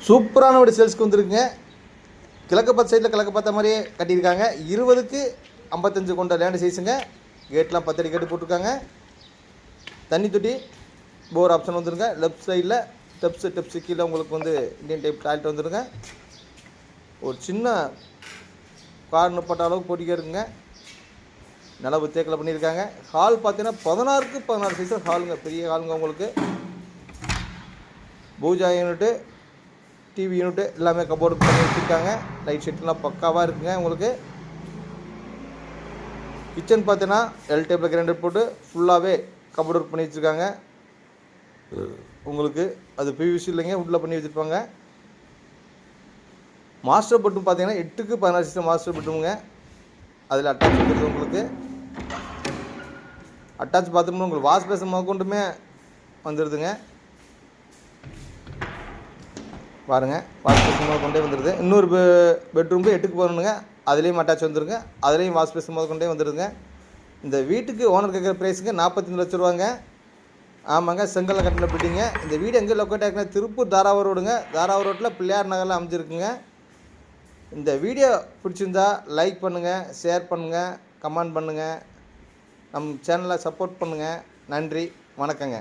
சூப்பரான ஒரு சேல்ஸ்க்கு வந்துருக்குங்க. கிழக்கு பார்த்த சைடில் கிழக்கு பார்த்த மாதிரியே கட்டியிருக்காங்க. 20க்கு 55 கொண்ட லேண்டு சைஸுங்க. கேட்லாம் 10 அடி கேட்டு போட்டிருக்காங்க. தண்ணி தொட்டி போர் ஆப்ஷன் வந்துருங்க. லெஃப்ட் சைடில் ஸ்டெப்ஸு கீழே உங்களுக்கு வந்து இந்தியன் டைப் டாய்லெட் வந்துருங்க. ஒரு சின்ன கார் நிப்பட்ட அளவுக்கு போட்டிக்க இருக்குங்க. நிலவு தேக்கில் பண்ணியிருக்காங்க. ஹால் பார்த்தீங்கன்னா 16க்கு 16 சைஸில் ஹாலுங்க. பெரிய ஹாலுங்க. உங்களுக்கு பூஜா யூனிட்டு, டிவி யூனிட்டு எல்லாமே கபோர்டு பண்ணி வச்சுருக்காங்க. லைட் செட்லாம் பக்காவாக இருக்குங்க. உங்களுக்கு கிச்சன் பார்த்தீங்கன்னா எல் டேபிள் கிரைண்டர் போட்டு ஃபுல்லாகவே கபோர்டு ஒர்க் பண்ணி வச்சுருக்காங்க. உங்களுக்கு அது பிவிசி இல்லைங்க, உள்ளே பண்ணி வச்சுருப்பாங்க. மாஸ்டர் பெட்ரூம் பார்த்தீங்கன்னா 8க்கு 16 சைஸ் மாஸ்டர் பெட்ரூமுங்க. அதில் அட்டாச் பண்ணுறது உங்களுக்கு அட்டாச் பாத்ரூம் உங்களுக்கு வாஷ் பேசன் முதற்கொண்டுமே வந்துடுதுங்க. பாருங்கள், வாஷ் பேசன் முதல் கொண்டே வந்துடுது. இன்னொரு பெட்ரூம்பு 8க்கு போகணுங்க. அதுலேயும் அட்டாச் வந்துருங்க. அதுலேயும் வாஷ் பேசன் முதல் கொண்டே வந்துடுதுங்க. இந்த வீட்டுக்கு ஓனர் கேட்குற ப்ரைஸுங்க 45 லட்ச ரூபாங்க. ஆமாங்க, செங்கல்ல கட்டின பில்டிங்க. இந்த வீடு எங்கே லொக்கேட் ஆகிருக்குன்னா திருப்பூர் தாராவூர் ரோடுங்க. தாராவூர் ரோட்டில் பிள்ளையார் நகரில் அமைஞ்சிருக்குங்க. இந்த வீடியோ பிடிச்சிருந்தா லைக் பண்ணுங்கள், ஷேர் பண்ணுங்கள், கமெண்ட் பண்ணுங்கள், நம்ம சேனலை சப்போர்ட் பண்ணுங்கள். நன்றி, வணக்கங்க.